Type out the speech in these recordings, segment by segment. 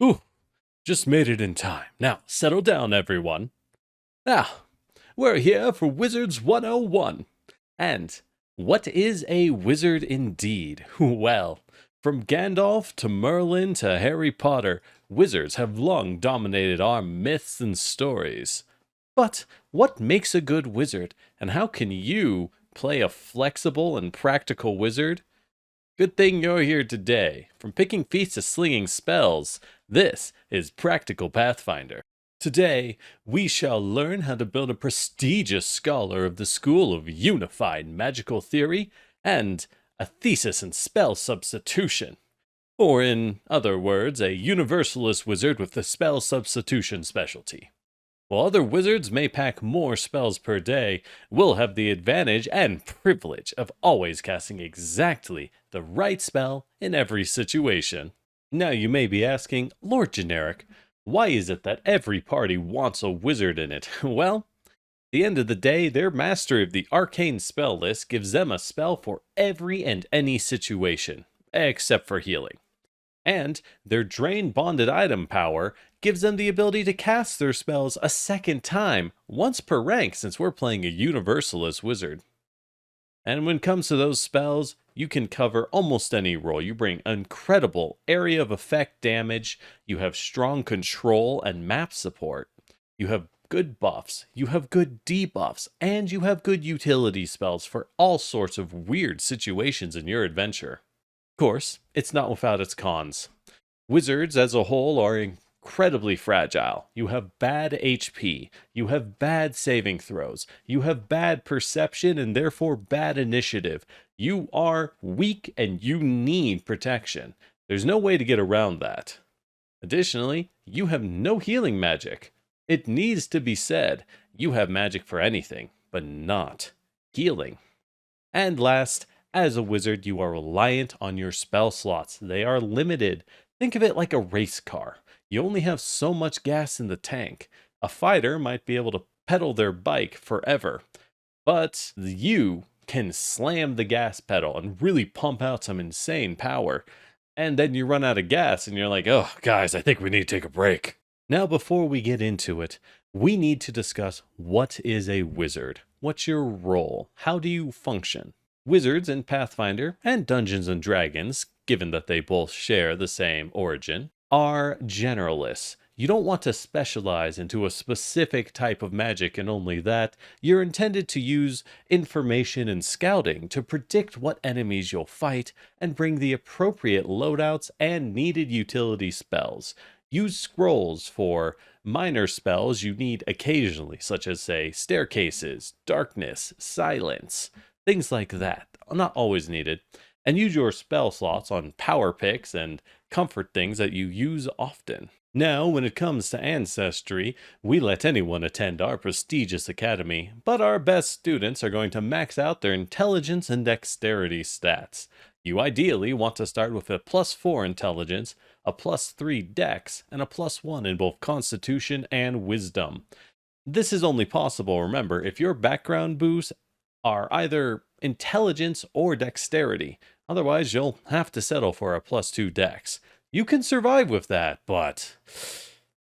Ooh, just made it in time. Now, settle down, everyone. Now, we're here for Wizards 101. And what is a wizard indeed? Well, from Gandalf to Merlin to Harry Potter, wizards have long dominated our myths and stories. But what makes a good wizard, and how can you play a flexible and practical wizard? Good thing you're here today. From picking feats to slinging spells, this is Practical Pathfinder. Today, we shall learn how to build a prestigious scholar of the School of Unified Magical Theory and a thesis in spell substitution. Or in other words, a Universalist wizard with the spell substitution specialty. While other wizards may pack more spells per day, we'll have the advantage and privilege of always casting exactly the right spell in every situation. Now you may be asking, Lord Generic, why is it that every party wants a wizard in it? Well, at the end of the day, their mastery of the Arcane spell list gives them a spell for every and any situation, except for healing. And their Drain Bonded item power gives them the ability to cast their spells a second time, once per rank since we're playing a Universalist wizard. And when it comes to those spells, you can cover almost any role. You bring incredible area of effect damage, you have strong control and map support, you have good buffs, you have good debuffs, and you have good utility spells for all sorts of weird situations in your adventure. Of course, it's not without its cons. Wizards as a whole are incredibly fragile. You have bad HP, you have bad saving throws, you have bad perception and therefore bad initiative. You are weak and you need protection. There's no way to get around that. Additionally, you have no healing magic. It needs to be said, you have magic for anything, but not healing. And last, as a wizard, you are reliant on your spell slots. They are limited. Think of it like a race car. You only have so much gas in the tank. A fighter might be able to pedal their bike forever, but you can slam the gas pedal and really pump out some insane power. And then you run out of gas and you're like, oh, guys, I think we need to take a break. Now, before we get into it, we need to discuss what is a wizard? What's your role? How do you function? Wizards in Pathfinder and Dungeons & Dragons, given that they both share the same origin, are generalists. You don't want to specialize into a specific type of magic, and only that, you're intended to use information and scouting to predict what enemies you'll fight and bring the appropriate loadouts and needed utility spells. Use scrolls for minor spells you need occasionally, such as, say, staircases, darkness, silence. Things like that, not always needed. And use your spell slots on power picks and comfort things that you use often. Now, when it comes to Ancestry, we let anyone attend our prestigious academy, but our best students are going to max out their intelligence and dexterity stats. You ideally want to start with a +4 intelligence, a +3 dex, and a +1 in both constitution and wisdom. This is only possible, remember, if your background boosts are either intelligence or dexterity. Otherwise, you'll have to settle for a +2 dex. You can survive with that, but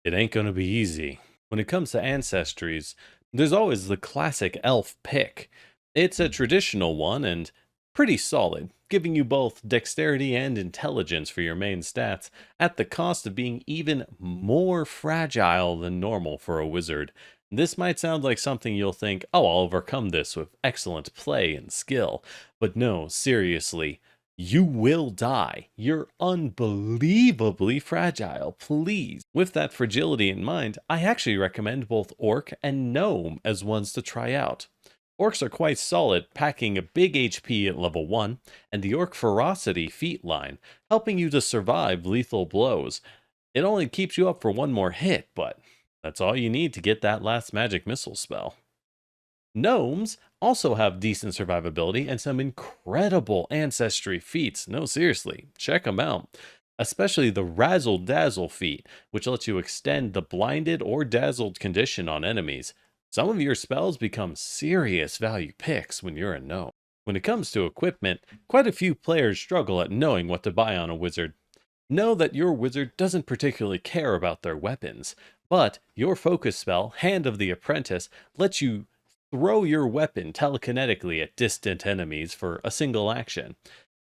it ain't gonna be easy. When it comes to ancestries, there's always the classic elf pick. It's a traditional one and pretty solid, giving you both dexterity and intelligence for your main stats, at the cost of being even more fragile than normal for a wizard. This might sound like something you'll think, oh, I'll overcome this with excellent play and skill. But no, seriously, you will die. You're unbelievably fragile, please. With that fragility in mind, I actually recommend both Orc and Gnome as ones to try out. Orcs are quite solid, packing a big HP at level 1, and the Orc Ferocity feat line, helping you to survive lethal blows. It only keeps you up for one more hit, but that's all you need to get that last magic missile spell. Gnomes also have decent survivability and some incredible ancestry feats. No, seriously, check them out. Especially the Razzle Dazzle feat, which lets you extend the blinded or dazzled condition on enemies. Some of your spells become serious value picks when you're a gnome. When it comes to equipment, quite a few players struggle at knowing what to buy on a wizard. Know that your wizard doesn't particularly care about their weapons, but your focus spell, Hand of the Apprentice, lets you throw your weapon telekinetically at distant enemies for a single action.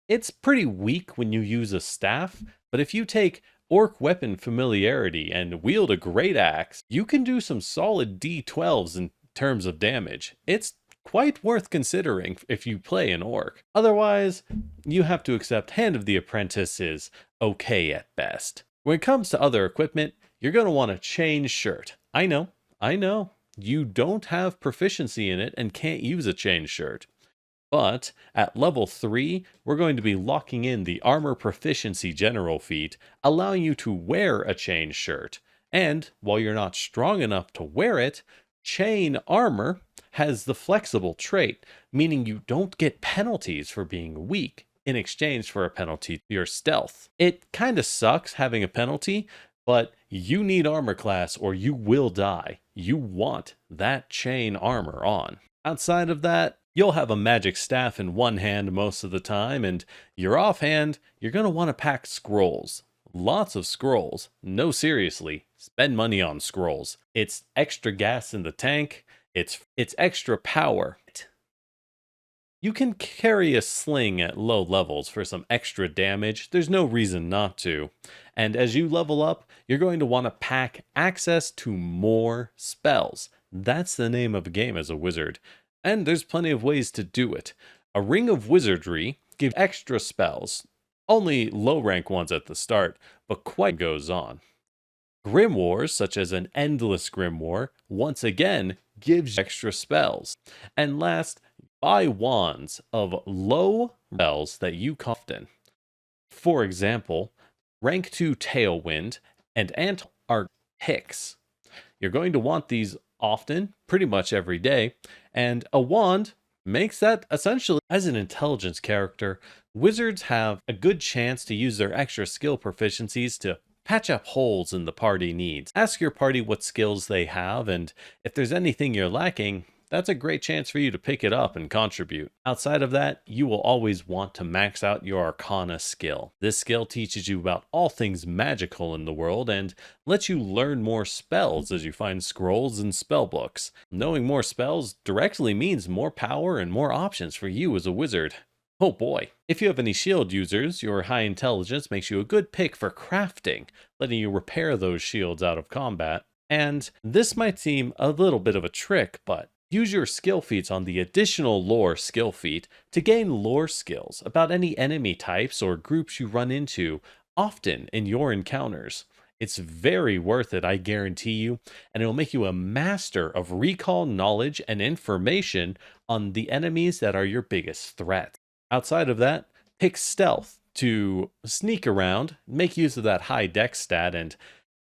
It's pretty weak when you use a staff, but if you take Orc Weapon Familiarity and wield a great axe, you can do some solid D12s in terms of damage. It's quite worth considering if you play an Orc. Otherwise, you have to accept Hand of the Apprentice is okay at best. When it comes to other equipment, you're going to want a chain shirt. I know, you don't have proficiency in it and can't use a chain shirt. But at level 3, we're going to be locking in the Armor Proficiency General feat, allowing you to wear a chain shirt. And while you're not strong enough to wear it, Chain Armor has the flexible trait, meaning you don't get penalties for being weak in exchange for a penalty to your stealth. It kind of sucks having a penalty, but you need armor class or you will die. You want that chain armor on. Outside of that, you'll have a magic staff in one hand most of the time, and your offhand, you're going to want to pack scrolls. Lots of scrolls. No, seriously, spend money on scrolls. It's extra gas in the tank. It's extra power. You can carry a sling at low levels for some extra damage. There's no reason not to. And as you level up, you're going to want to pack access to more spells. That's the name of the game as a wizard. And there's plenty of ways to do it. A Ring of Wizardry gives extra spells. Only low rank ones at the start, but quite goes on. Grimoires, such as an Endless Grimoire, once again gives extra spells. And last, buy wands of low spells that you often. For example, rank 2 Tailwind and Ant are picks. You're going to want these often, pretty much every day, and a wand makes that essentially. As an intelligence character, wizards have a good chance to use their extra skill proficiencies to patch up holes in the party needs. Ask your party what skills they have, and if there's anything you're lacking, that's a great chance for you to pick it up and contribute. Outside of that, you will always want to max out your Arcana skill. This skill teaches you about all things magical in the world and lets you learn more spells as you find scrolls and spell books. Knowing more spells directly means more power and more options for you as a wizard. Oh boy. If you have any shield users, your high intelligence makes you a good pick for crafting, letting you repair those shields out of combat. And this might seem a little bit of a trick, but use your skill feats on the additional lore skill feat to gain lore skills about any enemy types or groups you run into often in your encounters. It's very worth it, I guarantee you, and it'll make you a master of recall knowledge and information on the enemies that are your biggest threat. Outside of that, pick stealth to sneak around, make use of that high dex stat, and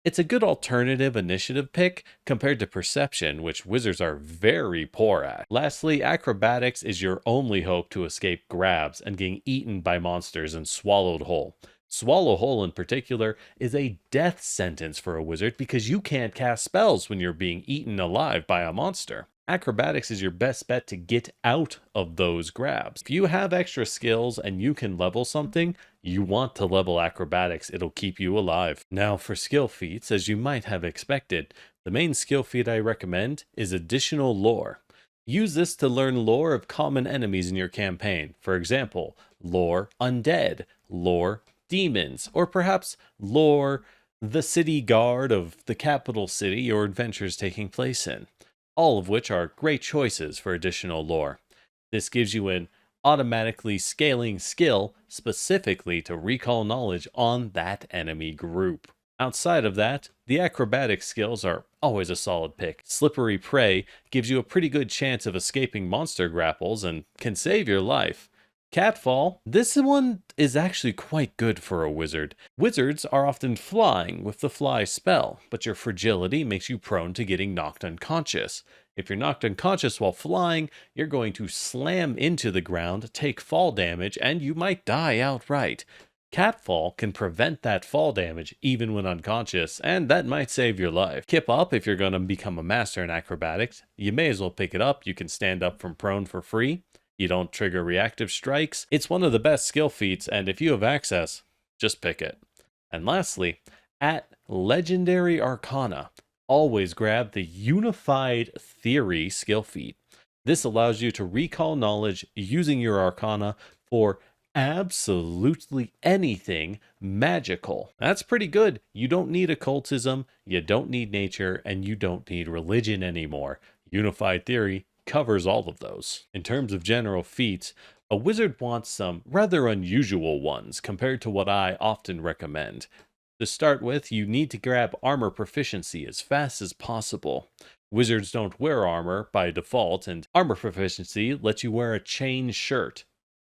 it's a good alternative initiative pick compared to perception, which wizards are very poor at. Lastly, acrobatics is your only hope to escape grabs and getting eaten by monsters and swallowed whole. Swallow whole in particular is a death sentence for a wizard because you can't cast spells when you're being eaten alive by a monster. Acrobatics is your best bet to get out of those grabs. If you have extra skills and you can level something, you want to level acrobatics. It'll keep you alive. Now for skill feats, as you might have expected, the main skill feat I recommend is additional lore. Use this to learn lore of common enemies in your campaign. For example, lore undead, lore demons, or perhaps lore the city guard of the capital city your adventure's taking place in. All of which are great choices for additional lore. This gives you an automatically scaling skill specifically to recall knowledge on that enemy group. Outside of that, the acrobatic skills are always a solid pick. Slippery Prey gives you a pretty good chance of escaping monster grapples and can save your life. Catfall, this one is actually quite good for a wizard. Wizards are often flying with the fly spell, but your fragility makes you prone to getting knocked unconscious. If you're knocked unconscious while flying, you're going to slam into the ground, take fall damage, and you might die outright. Catfall can prevent that fall damage even when unconscious, and that might save your life. Kip Up, if you're going to become a master in acrobatics, you may as well pick it up. You can stand up from prone for free. You don't trigger reactive strikes. It's one of the best skill feats, and if you have access, just pick it. And lastly, at Legendary Arcana, always grab the Unified Theory skill feat. This allows you to recall knowledge using your Arcana for absolutely anything magical. That's pretty good. You don't need occultism, you don't need nature, and you don't need religion anymore. Unified Theory covers all of those. In terms of general feats, a wizard wants some rather unusual ones compared to what I often recommend. To start with, you need to grab armor proficiency as fast as possible. Wizards don't wear armor by default, and armor proficiency lets you wear a chain shirt.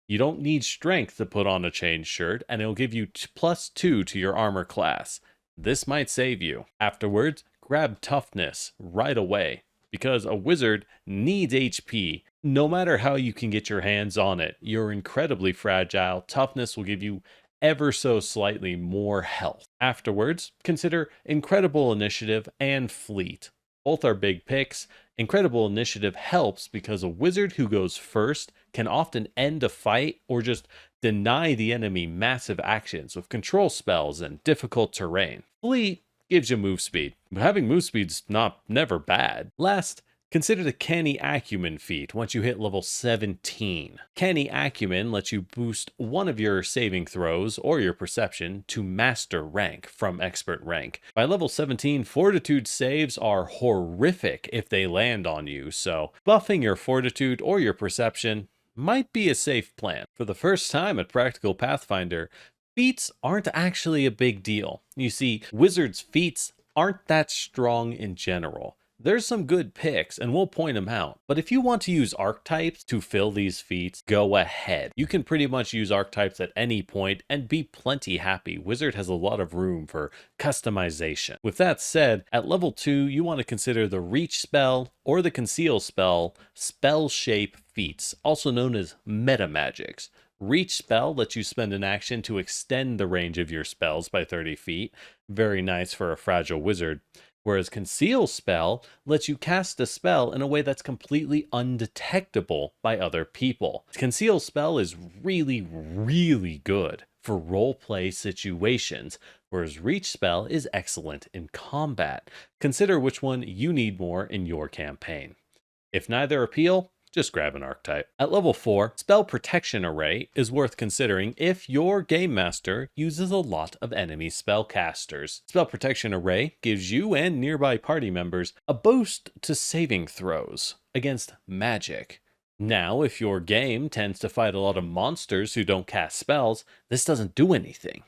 You don't need strength to put on a chain shirt, and it'll give you +2 to your armor class. This might save you. Afterwards, grab toughness right away, because a wizard needs HP. No matter how you can get your hands on it, you're incredibly fragile. Toughness will give you ever so slightly more health. Afterwards, consider Incredible Initiative and Fleet. Both are big picks. Incredible Initiative helps because a wizard who goes first can often end a fight or just deny the enemy massive actions with control spells and difficult terrain. Fleet gives you move speed. Having move speed's never bad. Last, consider the Canny Acumen feat once you hit level 17. Canny Acumen lets you boost one of your saving throws or your perception to master rank from expert rank. By level 17, fortitude saves are horrific if they land on you, so buffing your fortitude or your perception might be a safe plan. For the first time at Practical Pathfinder, feats aren't actually a big deal. You see, wizards' feats aren't that strong in general. There's some good picks, and we'll point them out. But if you want to use archetypes to fill these feats, go ahead. You can pretty much use archetypes at any point and be plenty happy. Wizard has a lot of room for customization. With that said, at level 2, you want to consider the Reach spell or the Conceal spell, spell shape feats, also known as meta magics. Reach spell lets you spend an action to extend the range of your spells by 30 feet. Very nice for a fragile wizard. Whereas Conceal spell lets you cast a spell in a way that's completely undetectable by other people. Conceal spell is really, really good for roleplay situations, whereas Reach spell is excellent in combat. Consider which one you need more in your campaign. If neither appeal, just grab an archetype. At level 4, Spell Protection Array is worth considering if your game master uses a lot of enemy spellcasters. Spell Protection Array gives you and nearby party members a boost to saving throws against magic. Now, if your game tends to fight a lot of monsters who don't cast spells, this doesn't do anything.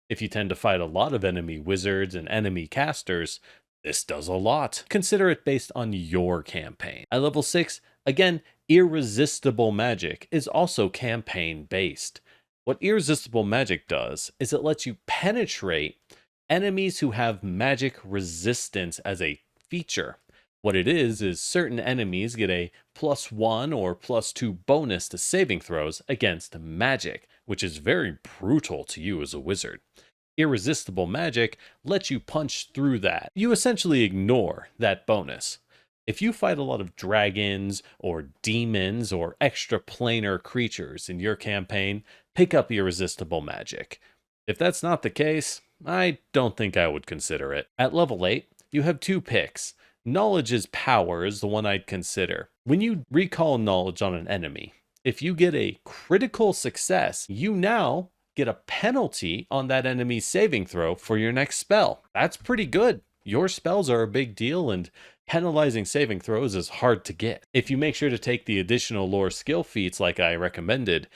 If you tend to fight a lot of enemy wizards and enemy casters, this does a lot. Consider it based on your campaign. At level 6, again, Irresistible Magic is also campaign-based. What Irresistible Magic does is it lets you penetrate enemies who have magic resistance as a feature. What it is certain enemies get a +1 or +2 bonus to saving throws against magic, which is very brutal to you as a wizard. Irresistible Magic lets you punch through that. You essentially ignore that bonus. If you fight a lot of dragons or demons or extraplanar creatures in your campaign, pick up Irresistible Magic. If that's not the case, I don't think I would consider it. At level 8, you have 2 picks. Knowledge is Power is the one I'd consider. When you recall knowledge on an enemy, if you get a critical success, you now get a penalty on that enemy's saving throw for your next spell. That's pretty good. Your spells are a big deal, and penalizing saving throws is hard to get. If you make sure to take the additional lore skill feats like I recommended,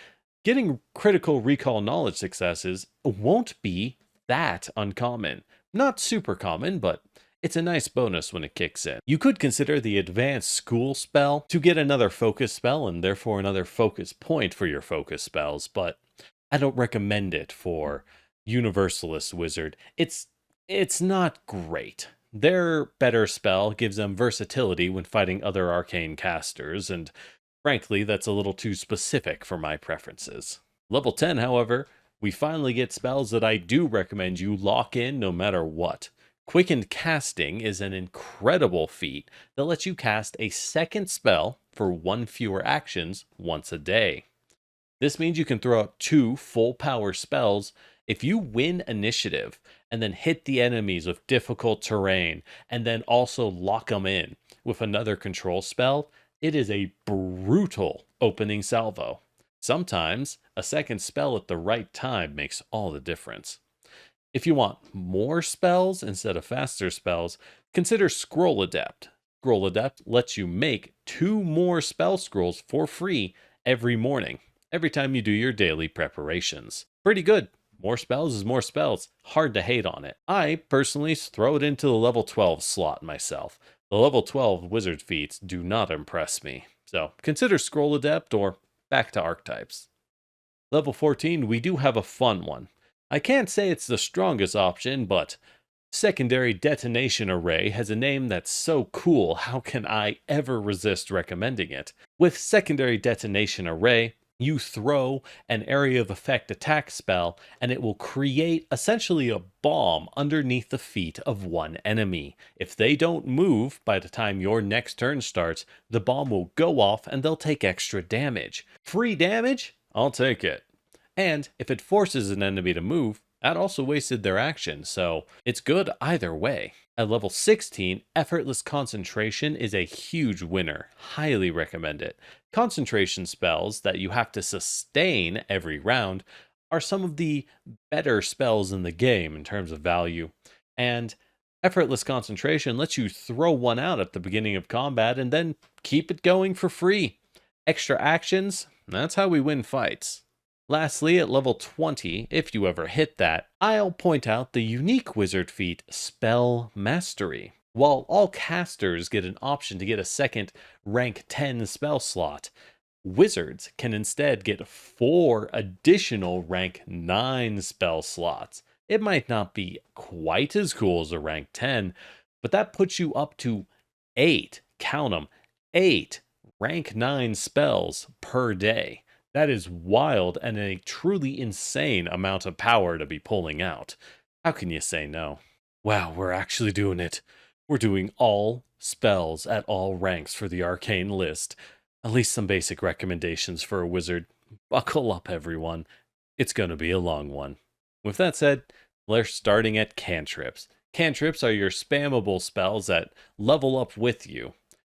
getting critical recall knowledge successes won't be that uncommon. Not super common, but it's a nice bonus when it kicks in. You could consider the Advanced School spell to get another focus spell and therefore another focus point for your focus spells, but I don't recommend it for Universalist Wizard. It's not great. Their better spell gives them versatility when fighting other arcane casters, and frankly, that's a little too specific for my preferences. Level 10, however, we finally get spells that I do recommend you lock in no matter what. Quickened Casting is an incredible feat that lets you cast a second spell for 1 fewer actions once a day. This means you can throw out 2 full power spells If you win initiative and then hit the enemies with difficult terrain and then also lock them in with another control spell, it is a brutal opening salvo. Sometimes a second spell at the right time makes all the difference. If you want more spells instead of faster spells, consider Scroll Adept. Scroll Adept lets you make 2 more spell scrolls for free every morning, every time you do your daily preparations. Pretty good. More spells is more spells. Hard to hate on it. I personally throw it into the level 12 slot myself. The level 12 wizard feats do not impress me. So consider Scroll Adept or back to archetypes. Level 14, we do have a fun one. I can't say it's the strongest option, but Secondary Detonation Array has a name that's so cool, how can I ever resist recommending it? With Secondary Detonation Array, you throw an area of effect attack spell, and it will create essentially a bomb underneath the feet of one enemy. If they don't move by the time your next turn starts, the bomb will go off and they'll take extra damage. Free damage? I'll take it. And if it forces an enemy to move, that also wasted their action, so it's good either way. At level 16, Effortless Concentration is a huge winner. Highly recommend it. Concentration spells that you have to sustain every round are some of the better spells in the game in terms of value. And Effortless Concentration lets you throw one out at the beginning of combat and then keep it going for free. Extra actions, that's how we win fights. Lastly, at level 20, if you ever hit that, I'll point out the unique wizard feat, Spell Mastery. While all casters get an option to get a second rank 10 spell slot, wizards can instead get 4 additional rank 9 spell slots. It might not be quite as cool as a rank 10, but that puts you up to 8, count them, 8 rank 9 spells per day. That is wild and a truly insane amount of power to be pulling out. How can you say no? Wow, we're actually doing it. We're doing all spells at all ranks for the Arcane list. At least some basic recommendations for a wizard. Buckle up, everyone. It's going to be a long one. With that said, we're starting at Cantrips. Cantrips are your spammable spells that level up with you.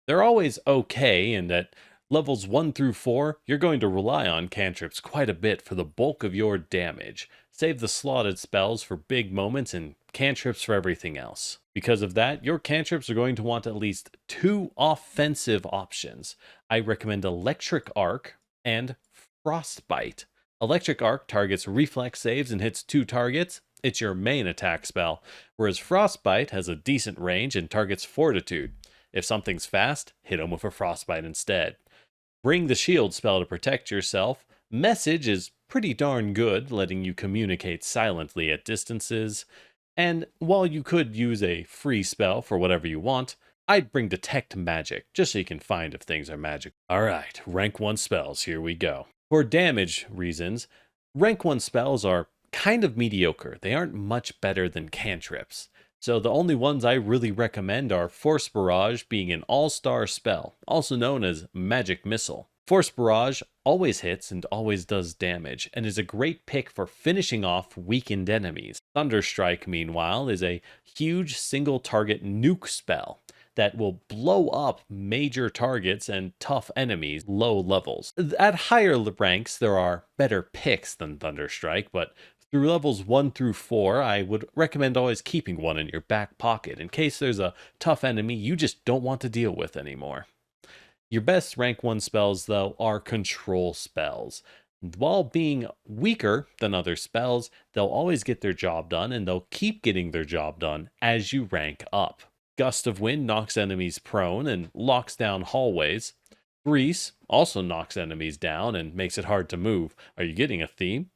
They're always okay in that levels 1 through 4, you're going to rely on cantrips quite a bit for the bulk of your damage. Save the slotted spells for big moments and cantrips for everything else. Because of that, your cantrips are going to want at least 2 offensive options. I recommend Electric Arc and Frostbite. Electric Arc targets reflex saves and hits 2 targets. It's your main attack spell, whereas Frostbite has a decent range and targets Fortitude. If something's fast, hit them with a Frostbite instead. Bring the shield spell to protect yourself. Message is pretty darn good, letting you communicate silently at distances. And while you could use a free spell for whatever you want, I'd bring Detect Magic, just so you can find if things are magic. Alright, rank 1 spells, here we go. For damage reasons, rank 1 spells are kind of mediocre. They aren't much better than cantrips. So the only ones I really recommend are Force Barrage, being an all-star spell, also known as Magic Missile. Force Barrage always hits and always does damage, and is a great pick for finishing off weakened enemies. Thunderstrike, meanwhile, is a huge single-target nuke spell that will blow up major targets and tough enemies low levels. At higher ranks, there are better picks than Thunderstrike, but through levels 1 through 4, I would recommend always keeping one in your back pocket in case there's a tough enemy you just don't want to deal with anymore. Your best rank 1 spells, though, are control spells. While being weaker than other spells, they'll always get their job done, and they'll keep getting their job done as you rank up. Gust of Wind knocks enemies prone and locks down hallways. Grease also knocks enemies down and makes it hard to move. Are you getting a theme?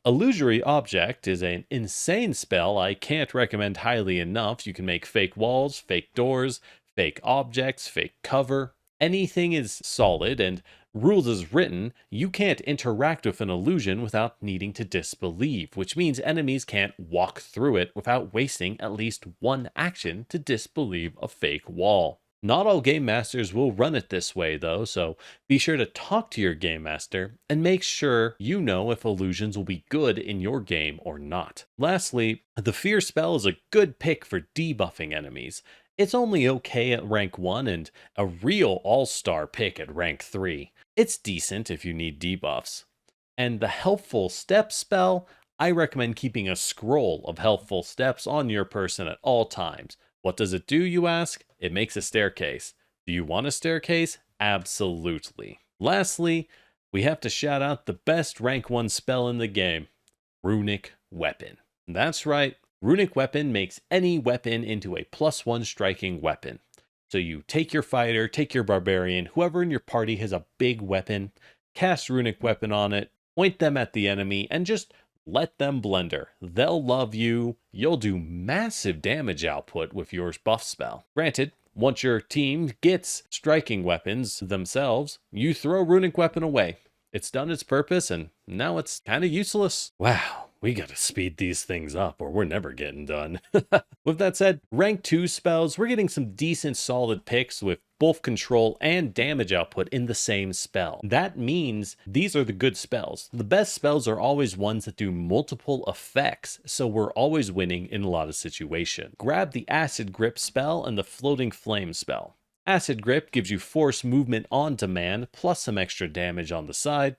Illusory Object is an insane spell I can't recommend highly enough. You can make fake walls, fake doors, fake objects, fake cover. Anything is solid, and rules as written, you can't interact with an illusion without needing to disbelieve, which means enemies can't walk through it without wasting at least 1 action to disbelieve a fake wall. Not all game masters will run it this way though, so be sure to talk to your game master and make sure you know if illusions will be good in your game or not. Lastly, the fear spell is a good pick for debuffing enemies. It's only okay at rank 1 and a real all-star pick at rank 3. It's decent if you need debuffs. And the helpful step spell, I recommend keeping a scroll of helpful steps on your person at all times. What does it do, you ask? It makes a staircase. Do you want a staircase? Absolutely. Lastly, we have to shout out the best rank 1 spell in the game, Runic Weapon. That's right, Runic Weapon makes any weapon into a +1 striking weapon. So you take your fighter, take your barbarian, whoever in your party has a big weapon, cast Runic Weapon on it, point them at the enemy, and just let them blender. They'll love you. You'll do massive damage output with your buff spell. Granted, once your team gets striking weapons themselves, you throw Runic Weapon away. It's done its purpose, and now it's kind of useless. Wow, we gotta speed these things up or we're never getting done. With that said, rank 2 spells, we're getting some decent solid picks with both control and damage output in the same spell. That means these are the good spells. The best spells are always ones that do multiple effects, so we're always winning in a lot of situations. Grab the Acid Grip spell and the Floating Flame spell. Acid Grip gives you force movement on demand, plus some extra damage on the side.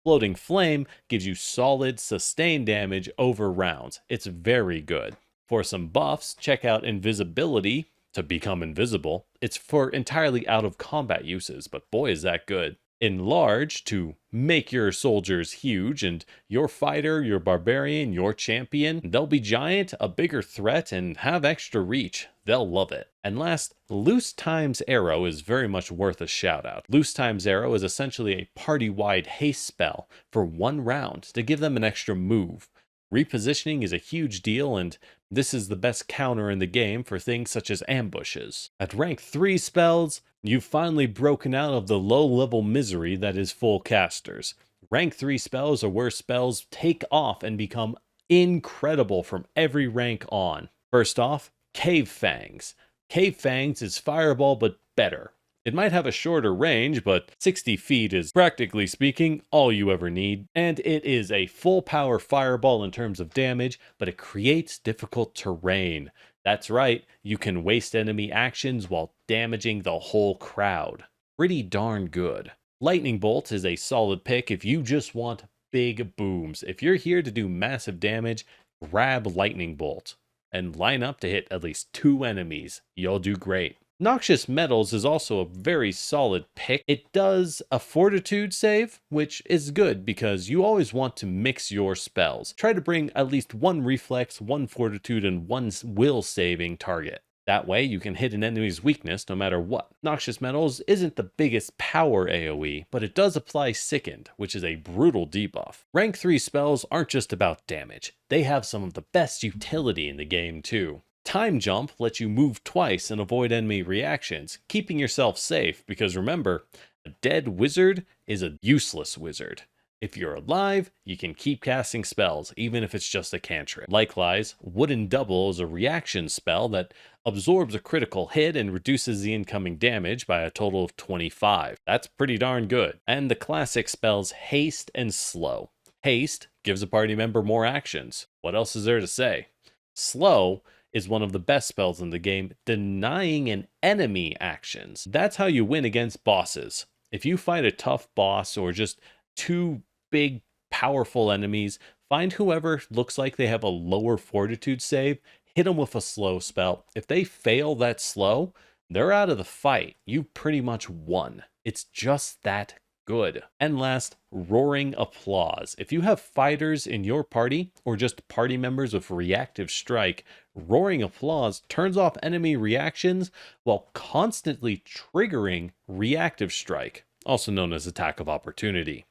Floating Flame gives you solid, sustained damage over rounds. It's very good. For some buffs, check out Invisibility to become invisible. It's for entirely out of combat uses, but boy is that good. Enlarge to make your soldiers huge, and your fighter, your barbarian, your champion, they'll be giant, a bigger threat, and have extra reach. They'll love it. And last, Loose Times Arrow is very much worth a shout out. Loose Times Arrow is essentially a party-wide haste spell for 1 round to give them an extra move. Repositioning is a huge deal, and this is the best counter in the game for things such as ambushes. At rank 3 spells, you've finally broken out of the low-level misery that is full casters. Rank 3 spells are where spells take off and become incredible from every rank on. First off, Cave Fangs. Cave Fangs is Fireball but better. It might have a shorter range, but 60 feet is, practically speaking, all you ever need. And it is a full power fireball in terms of damage, but it creates difficult terrain. That's right, you can waste enemy actions while damaging the whole crowd. Pretty darn good. Lightning Bolt is a solid pick if you just want big booms. If you're here to do massive damage, grab Lightning Bolt and line up to hit at least 2 enemies. You'll do great. Noxious Metals is also a very solid pick. It does a fortitude save, which is good because you always want to mix your spells. Try to bring at least 1 reflex, 1 fortitude, and 1 will saving target. That way you can hit an enemy's weakness no matter what. Noxious Metals isn't the biggest power AoE, but it does apply Sickened, which is a brutal debuff. Rank 3 spells aren't just about damage. They have some of the best utility in the game too. Time Jump lets you move twice and avoid enemy reactions, keeping yourself safe because remember, a dead wizard is a useless wizard. If you're alive, you can keep casting spells, even if it's just a cantrip. Likewise, Wooden Double is a reaction spell that absorbs a critical hit and reduces the incoming damage by a total of 25. That's pretty darn good. And the classic spells Haste and Slow. Haste gives a party member more actions. What else is there to say? Slow is one of the best spells in the game, denying an enemy actions. That's how you win against bosses. If you fight a tough boss or just 2 big, powerful enemies, find whoever looks like they have a lower fortitude save, hit them with a slow spell. If they fail that slow, they're out of the fight. You pretty much won. It's just that good. And last, Roaring Applause. If you have fighters in your party or just party members with reactive strike, Roaring Applause turns off enemy reactions while constantly triggering reactive strike, also known as attack of opportunity.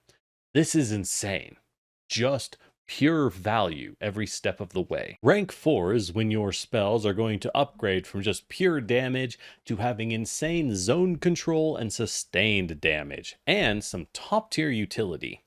This is insane. Just pure value every step of the way. Rank 4 is when your spells are going to upgrade from just pure damage to having insane zone control and sustained damage, and some top tier utility.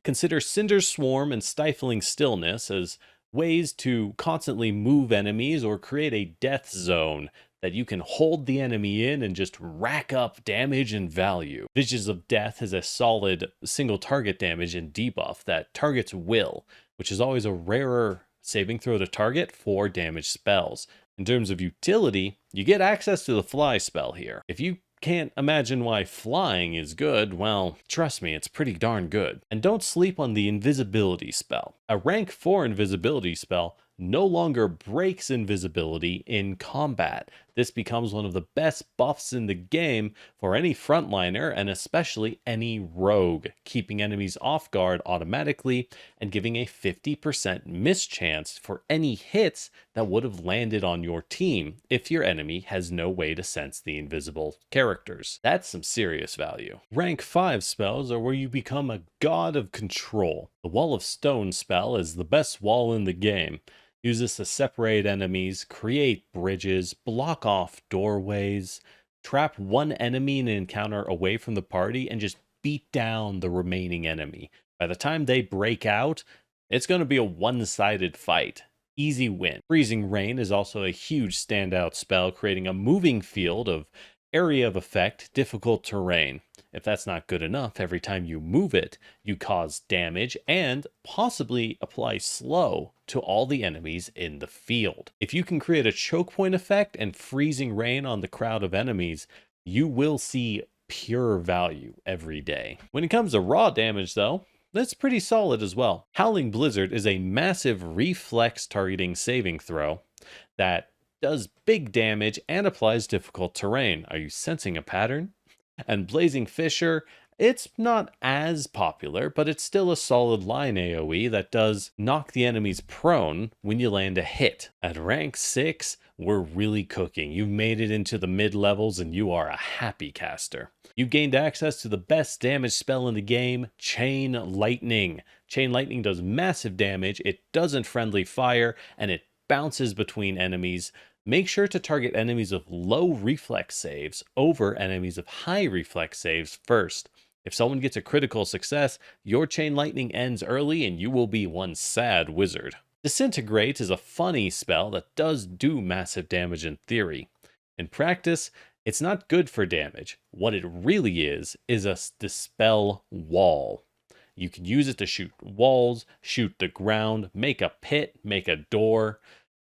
Consider Cinder Swarm and Stifling Stillness as ways to constantly move enemies or create a death zone that you can hold the enemy in and just rack up damage and value. Visions of Death is a solid single target damage and debuff that targets will, which is always a rarer saving throw to target for damage spells. In terms of utility, you get access to the fly spell here. If you can't imagine why flying is good, well, trust me, it's pretty darn good. And don't sleep on the invisibility spell. A rank 4 invisibility spell no longer breaks invisibility in combat. This becomes one of the best buffs in the game for any frontliner and especially any rogue, keeping enemies off guard automatically and giving a 50% miss chance for any hits that would have landed on your team if your enemy has no way to sense the invisible characters. That's some serious value. Rank 5 spells are where you become a god of control. The Wall of Stone spell is the best wall in the game. Use this to separate enemies, create bridges, block off doorways, trap one enemy in an encounter away from the party, and just beat down the remaining enemy. By the time they break out, it's going to be a one-sided fight. Easy win. Freezing Rain is also a huge standout spell, creating a moving field of area of effect, difficult terrain. If that's not good enough, every time you move it, you cause damage and possibly apply slow to all the enemies in the field. If you can create a choke point effect and freezing rain on the crowd of enemies, you will see pure value every day. When it comes to raw damage though, that's pretty solid as well. Howling Blizzard is a massive reflex targeting saving throw that does big damage and applies difficult terrain. Are you sensing a pattern? And Blazing Fissure, it's not as popular, but it's still a solid line AoE that does knock the enemies prone when you land a hit. At rank 6, we're really cooking. You've made it into the mid-levels and you are a happy caster. You gained access to the best damage spell in the game, Chain Lightning. Chain Lightning does massive damage, it doesn't friendly fire, and it bounces between enemies. Make sure to target enemies of low reflex saves over enemies of high reflex saves first. If someone gets a critical success, your Chain Lightning ends early and you will be one sad wizard. Disintegrate is a funny spell that does do massive damage in theory. In practice, it's not good for damage. What it really is a dispel wall. You can use it to shoot walls, shoot the ground, make a pit, make a door.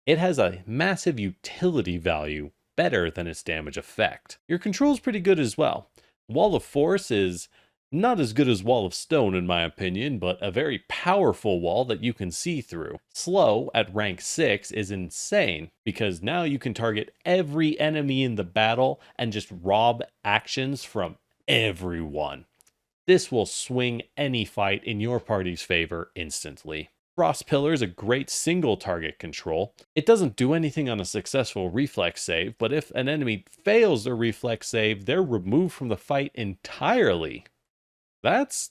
It has a massive utility value, better than its damage effect. Your control is pretty good as well. Wall of Force is not as good as Wall of Stone in my opinion, but a very powerful wall that you can see through. Slow at rank 6 is insane, because now you can target every enemy in the battle and just rob actions from everyone. This will swing any fight in your party's favor instantly. Frost Pillar is a great single target control. It doesn't do anything on a successful reflex save, but if an enemy fails a reflex save, they're removed from the fight entirely. That's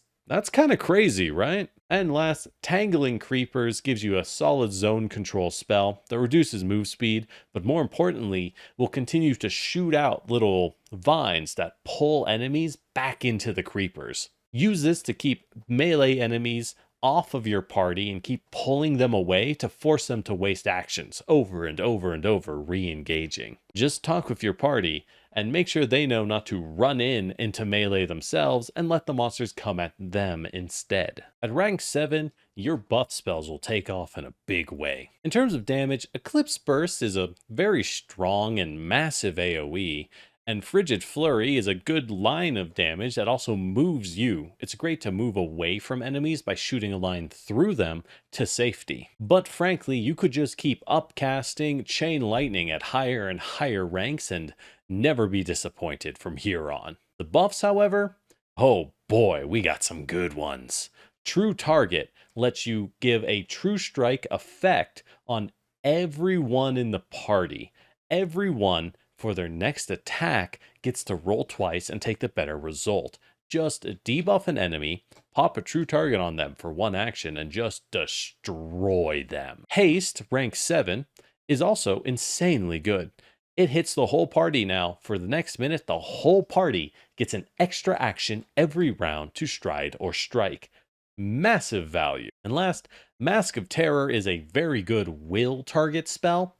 kind of crazy, right? And last, Tangling Creepers gives you a solid zone control spell that reduces move speed, but more importantly, will continue to shoot out little vines that pull enemies back into the creepers. Use this to keep melee enemies off of your party and keep pulling them away to force them to waste actions over and over and over, re-engaging. Just talk with your party and make sure they know not to run into melee themselves and let the monsters come at them instead. At rank 7, your buff spells will take off in a big way. In terms of damage, Eclipse Burst is a very strong and massive AoE, and Frigid Flurry is a good line of damage that also moves you. It's great to move away from enemies by shooting a line through them to safety. But frankly, you could just keep upcasting Chain Lightning at higher and higher ranks and never be disappointed from here on. The buffs, however, oh boy, we got some good ones. True Target lets you give a True Strike effect on everyone in the party. Everyone for their next attack gets to roll twice and take the better result. Just debuff an enemy, pop a true target on them for one action, and just destroy them. Haste, rank 7, is also insanely good. It hits the whole party now. For the next minute, the whole party gets an extra action every round to stride or strike. Massive value. And last, Mask of Terror is a very good will target spell.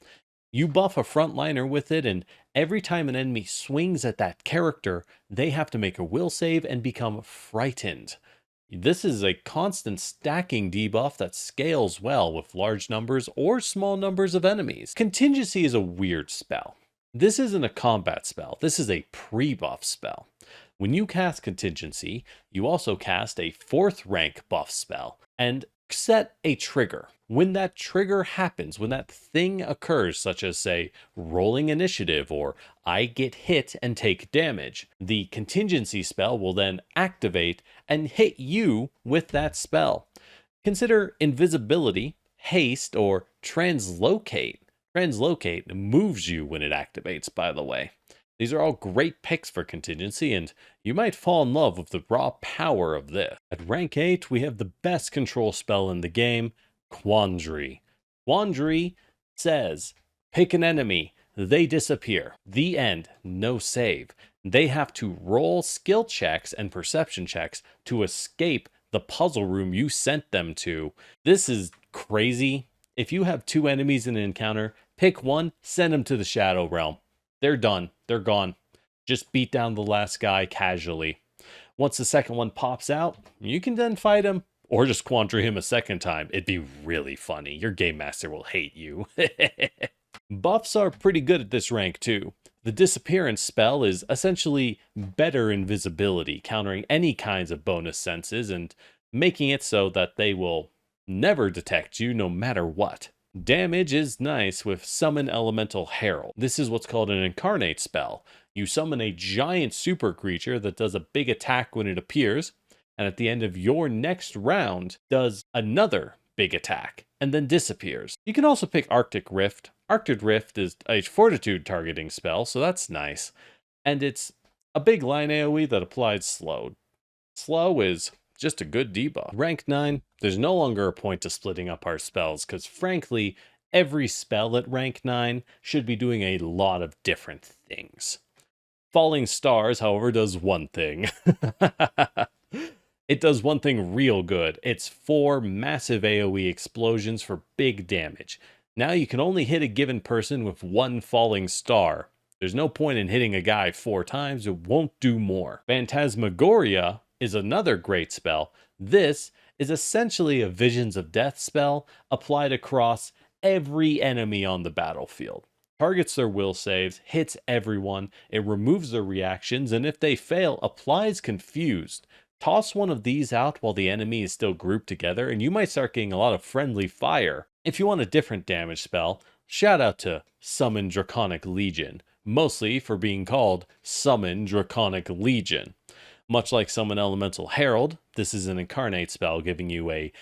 You buff a frontliner with it, and every time an enemy swings at that character, they have to make a will save and become frightened. This is a constant stacking debuff that scales well with large numbers or small numbers of enemies. Contingency is a weird spell. This isn't a combat spell, this is a pre-buff spell. When you cast Contingency, you also cast a 4th rank buff spell and set a trigger. When that trigger happens, when that thing occurs, such as, say, rolling initiative or I get hit and take damage, the Contingency spell will then activate and hit you with that spell. Consider Invisibility, Haste, or Translocate. Translocate moves you when it activates, by the way. These are all great picks for Contingency, and you might fall in love with the raw power of this. At rank 8, we have the best control spell in the game, Quandary. Quandary says, pick an enemy, they disappear. The end, no save. They have to roll skill checks and perception checks to escape the puzzle room you sent them to. This is crazy. If you have 2 enemies in an encounter, pick one, send them to the Shadow Realm. They're done. They're gone. Just beat down the last guy casually. Once the second one pops out, you can then fight him or just quandary him a second time. It'd be really funny. Your game master will hate you. Buffs are pretty good at this rank too. The disappearance spell is essentially better invisibility, countering any kinds of bonus senses and making it so that they will never detect you no matter what. Damage is nice with Summon Elemental Herald. This is what's called an Incarnate spell. You summon a giant super creature that does a big attack when it appears, and at the end of your next round does another big attack, and then disappears. You can also pick Arctic Rift. Arctic Rift is a Fortitude targeting spell, so that's nice. And it's a big line AoE that applies Slow. Slow is just a good debuff. Rank 9, there's no longer a point to splitting up our spells, because frankly, every spell at rank 9 should be doing a lot of different things. Falling Stars, however, does one thing. It does one thing real good. It's 4 massive AoE explosions for big damage. Now you can only hit a given person with 1 falling star. There's no point in hitting a guy 4 times, it won't do more. Phantasmagoria is another great spell. This is essentially a Visions of Death spell applied across every enemy on the battlefield. Targets their will saves, hits everyone, it removes their reactions, and if they fail, applies Confused. Toss one of these out while the enemy is still grouped together, and you might start getting a lot of friendly fire. If you want a different damage spell, shout out to Summon Draconic Legion, mostly for being called Summon Draconic Legion. Much like Summon Elemental Herald, this is an Incarnate spell giving you a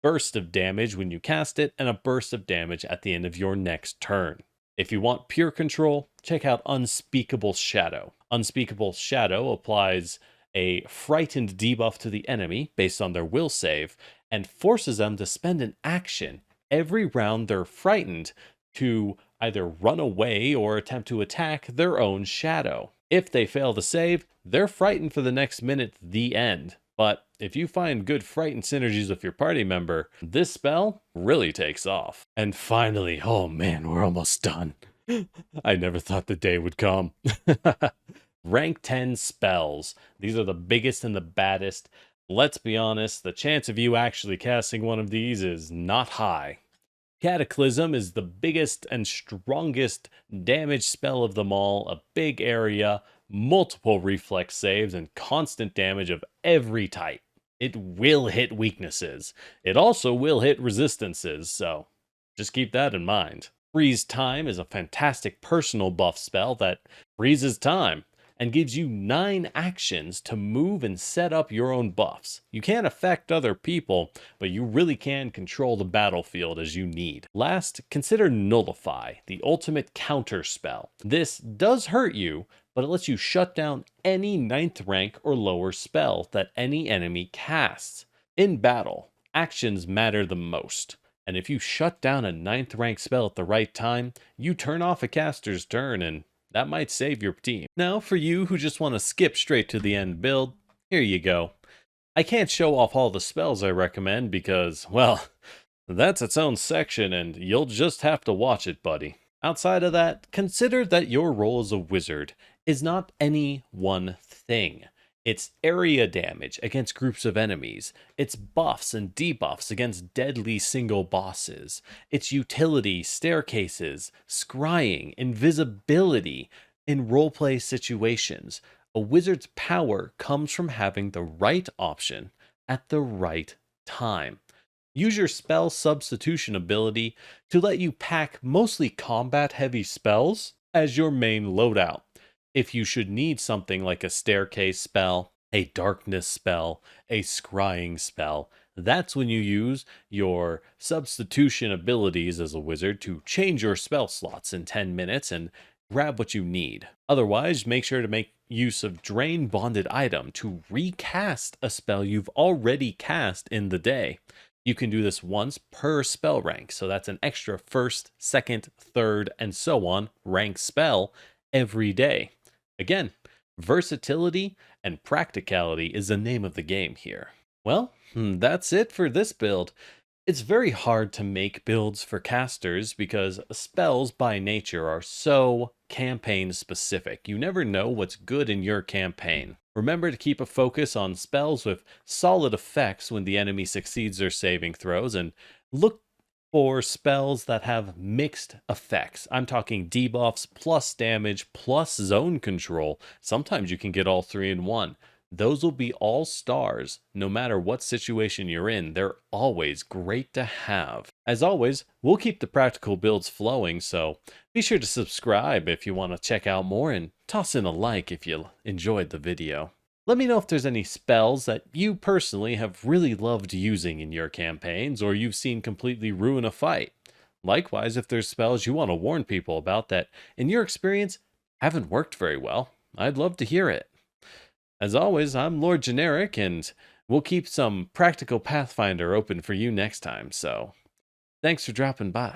burst of damage when you cast it and a burst of damage at the end of your next turn. If you want pure control, check out Unspeakable Shadow. Unspeakable Shadow applies a frightened debuff to the enemy based on their will save and forces them to spend an action every round they're frightened to either run away or attempt to attack their own shadow. If they fail to save, they're frightened for the next minute, the end. But if you find good frightened synergies with your party member, this spell really takes off. And finally, oh man, we're almost done. I never thought the day would come. Rank 10 spells. These are the biggest and the baddest. Let's be honest, the chance of you actually casting one of these is not high. Cataclysm is the biggest and strongest damage spell of them all, a big area, multiple reflex saves, and constant damage of every type. It will hit weaknesses. It also will hit resistances, so just keep that in mind. Freeze Time is a fantastic personal buff spell that freezes time and gives you 9 actions to move and set up your own buffs. You can't affect other people, but you really can control the battlefield as you need. Last, consider Nullify, the ultimate counter spell. This does hurt you, but it lets you shut down any 9th rank or lower spell that any enemy casts. In battle, actions matter the most. And if you shut down a 9th rank spell at the right time, you turn off a caster's turn and that might save your team. Now, for you who just want to skip straight to the end build, here you go. I can't show off all the spells I recommend because, well, that's its own section and you'll just have to watch it, buddy. Outside of that, consider that your role as a wizard is not any one thing. It's area damage against groups of enemies. It's buffs and debuffs against deadly single bosses. It's utility, staircases, scrying, invisibility in roleplay situations. A wizard's power comes from having the right option at the right time. Use your spell substitution ability to let you pack mostly combat heavy spells as your main loadout. If you should need something like a staircase spell, a darkness spell, a scrying spell, that's when you use your substitution abilities as a wizard to change your spell slots in 10 minutes and grab what you need. Otherwise, make sure to make use of Drain Bonded Item to recast a spell you've already cast in the day. You can do this once per spell rank, so that's an extra first, second, third, and so on rank spell every day. Again, versatility and practicality is the name of the game here. Well, that's it for this build. It's very hard to make builds for casters because spells by nature are so campaign specific. You never know what's good in your campaign. Remember to keep a focus on spells with solid effects when the enemy succeeds their saving throws, and look for spells that have mixed effects. I'm talking debuffs plus damage plus zone control. Sometimes you can get all three in one. Those will be all stars, no matter what situation you're in. They're always great to have. As always, we'll keep the practical builds flowing, so be sure to subscribe if you want to check out more, and toss in a like if you enjoyed the video. Let me know if there's any spells that you personally have really loved using in your campaigns, or you've seen completely ruin a fight. Likewise, if there's spells you want to warn people about that, in your experience, haven't worked very well, I'd love to hear it. As always, I'm Lord Generic, and we'll keep some practical Pathfinder open for you next time, so thanks for dropping by.